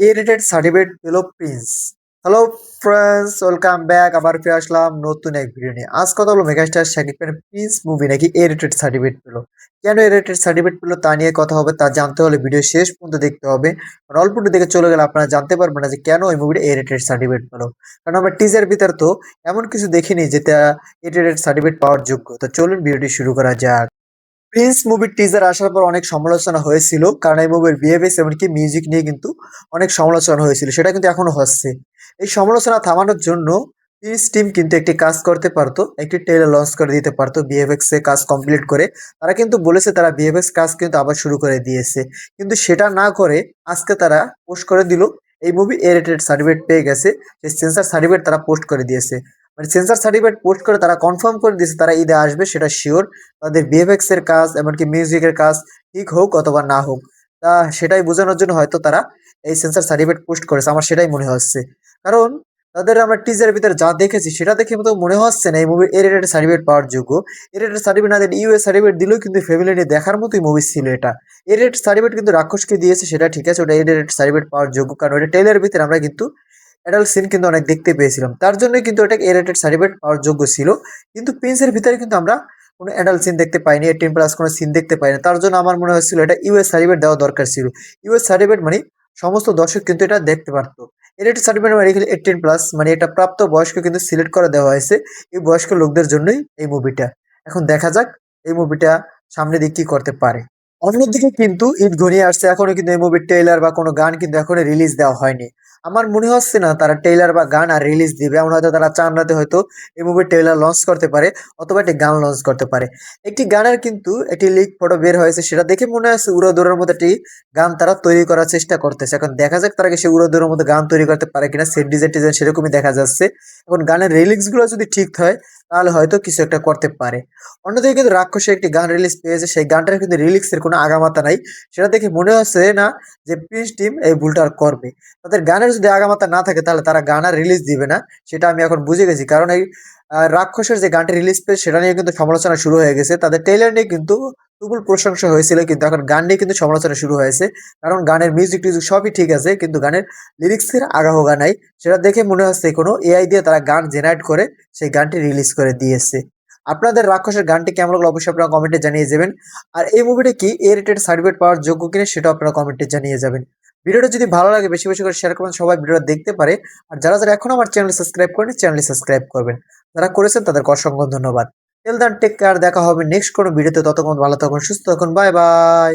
এ rated certificate পেল Prince. Hello friends, welcome back. আবার ফিরে আসলাম নতুন এক ভিডিও নিয়ে। আজ কথা হলো মেগাস্টার শাকিব খানের প্রিন্স মুভি নাকি এ রেটেড সার্টিফিকেট পেলো। কেন এ রেটেড সার্টিফিকেট পেলো তা নিয়ে কথা হবে। তা জানতে হলে ভিডিও শেষ পর্যন্ত দেখতে হবে। কারণ অল্প একটু দেখে চলে গেলে আপনারা জানতে পারবেন না যে কেন ওই মুভিটা এ রেটেড সার্টিফিকেট পেলো। কারণ আমরা টিজার ভিতর তো এমন কিছু দেখিনি যেটা এ রেটেড সার্টিফিকেট পাওয়ার যোগ্য। তো চলুন ভিডিওটি শুরু করা যাক। প্রিন্স মুভির টিজার আসার পর অনেক সমালোচনা হয়েছিল, কারণ এই মুভির ভিএফএক্স এমনকি মিউজিক নিয়ে কিন্তু অনেক সমালোচনা হয়েছিল, সেটা কিন্তু এখনো হচ্ছে। এই সমালোচনা থামানোর জন্য প্রিন্স টিম কিন্তু একটি কাজ করতে পারতো, একটি ট্রেলার লঞ্চ করে দিতে পারতো ভিএফএক্স এ কাজ কমপ্লিট করে। তারা কিন্তু বলেছে তারা ভিএফএক্স কাজ কিন্তু আবার শুরু করে দিয়েছে, কিন্তু সেটা না করে আজকে তারা পোস্ট করে দিল এই মুভি এ রেটেড সার্টিফিকেট পেয়ে গেছে। সেই সেন্সার সার্টিফিকেট তারা পোস্ট করে দিয়েছে, মানে সেন্সার সার্টিফিকেট পোস্ট করে তারা কনফার্ম করে দিয়েছে তারা ঈদে আসবে, সেটা শিওর। তাদের ভিএফএক্স এর কাজ এমনকি মিউজিকের কাজ ঠিক হোক অথবা না হোক, তা সেটাই বোঝানোর জন্য হয়তো তারা এই সেন্সার সার্টিফিকেট পোস্ট করেছে, আমার সেটাই মনে হচ্ছে। কারণ তাদের আমরা টিজারের ভিতরে যা দেখেছি সেটা দেখে তো মনে হচ্ছে না এই মুভি এর রেটেড সার্টিফিকেট পাওয়ার যোগ্য। এর রেটেড সার্টিফিকেট না দিলে ইউএস সার্টিফিকেট দিলেও কিন্তু ফ্যামিলি নিয়ে দেখার মতোই মুভি ছিল এটা। এর রেটেড সার্টিফিকেট কিন্তু রাক্ষসকে দিয়েছে, সেটা ঠিক আছে, ওটা এর রেটেড সার্টিফিকেট পাওয়ার যোগ্য, কারণ ওটা ট্রেলারের ভিতরে আমরা কিন্তু অ্যাডাল্ট সিন কিন্তু অনেক দেখতে পেয়েছিলাম, তার জন্যই কিন্তু এটা এ রেটেড সার্টিফিকেট পাওয়ার যোগ্য ছিল। কিন্তু প্রিন্সের ভিতরে কিন্তু আমরা কোনো অ্যাডাল্ট সিন দেখতে পাইনি, 18+ কোনো সিন দেখতে পাইনি, তার জন্য আমার মনে হচ্ছিল এটা ইউএস সার্টিফিকেট দেওয়া দরকার ছিল। ইউএস সার্টিফিকেট মানে সমস্ত দর্শক কিন্তু এটা দেখতে পারতো। এর একটা সার্টিফিকেট মানে এখানে 18+, মানে এটা প্রাপ্ত বয়স্ক কিন্তু সিলেক্ট করে দেওয়া হয়েছে এই বয়স্ক লোকদের জন্যই এই মুভিটা। এখন দেখা যাক এই মুভিটা সামনে দিয়ে কি করতে পারে। অন্যদিকে কিন্তু ঈদ ঘনিয়ে আসছে, এখনো কিন্তু এই মুভির ট্রেইলার বা কোনো গান কিন্তু এখনো রিলিজ দেওয়া হয়নি। আমার মনে হচ্ছে না তারা ট্রেইলার বা গান আর রিলিজ দিবে, এমন হয়তো তারা চান রাতে হয়তো এই মুভির ট্রেইলার লঞ্চ করতে পারে অথবা একটি গান লঞ্চ করতে পারে। একটি গানের কিন্তু একটি লিক ফটো বের হয়েছে, সেটা দেখে মনে হচ্ছে উড়োদৌড়ের মতো একটি গান তারা তৈরি করার চেষ্টা করতেছে। এখন দেখা যাক তারা কি সে উড়োদৌড়ের মতো গান তৈরি করতে পারে কিনা, সেট ডিজাইন টিজাইন সেরকমই দেখা যাচ্ছে। এখন গানের রিলিক্স গুলো যদি ঠিক হয় তাহলে হয়তো কিছু একটা করতে পারে। অন্যদিকে কিন্তু রাক্ষসে একটি গান রিলিজ পেয়েছে, সেই গানটার কিন্তু রিলিক্সের কোনো আগামাথা নাই। সেটা দেখে মনে হচ্ছে না যে প্রিন্স টিম এই ভুলটা আর করবে। তাদের গানের যদি আগামাথা না থাকে তাহলে তারা গান আর রিলিজ দিবে না, সেটা আমি এখন বুঝে গেছি। কারণ এই রাক্ষসের যে গানটি রিলিজ পেয়েছে সেটা নিয়ে কিন্তু সমালোচনা শুরু হয়ে গেছে, তাদের ট্রেইলার নিয়ে কিন্তু তুমুল প্রশংসা হয়েছিল, কিন্তু এখন গান নিয়ে কিন্তু সমালোচনা শুরু হয়েছে। কারণ গানের মিউজিক টিউজিক সবই ঠিক আছে, কিন্তু গানের লিরিক্সের আগাহোগা নাই। সেটা দেখে মনে হচ্ছে কোনো এআই দিয়ে তারা গান জেনারেট করে সেই গানটি রিলিজ করে দিয়েছে। আপনাদের রাক্ষসের গানটি কেমন লাগলো অবশ্যই আপনারা কমেন্টে জানিয়ে যাবেন। আর এই মুভিটা কি এ রেটেড সার্টিফিকেট পাওয়ার যোগ্য কিনা সেটাও আপনারা কমেন্টে জানিয়ে যাবেন। ভিডিওটা যদি ভালো লাগে বেশি বেশি করে শেয়ার করবেন, সবাই ভিডিওটা দেখতে পারে। আর যারা যারা এখনো আমার চ্যানেল সাবস্ক্রাইব করেনি চ্যানেলটি সাবস্ক্রাইব করবেন, যারা করেছেন তাদেরকে অসংখ্য ধন্যবাদ। টিল দেন টেক কেয়ার, দেখা হবে নেক্সট কোনো ভিডিওতে। ততক্ষণ ভালো থাকুন, সুস্থ থাকুন, বাই বাই।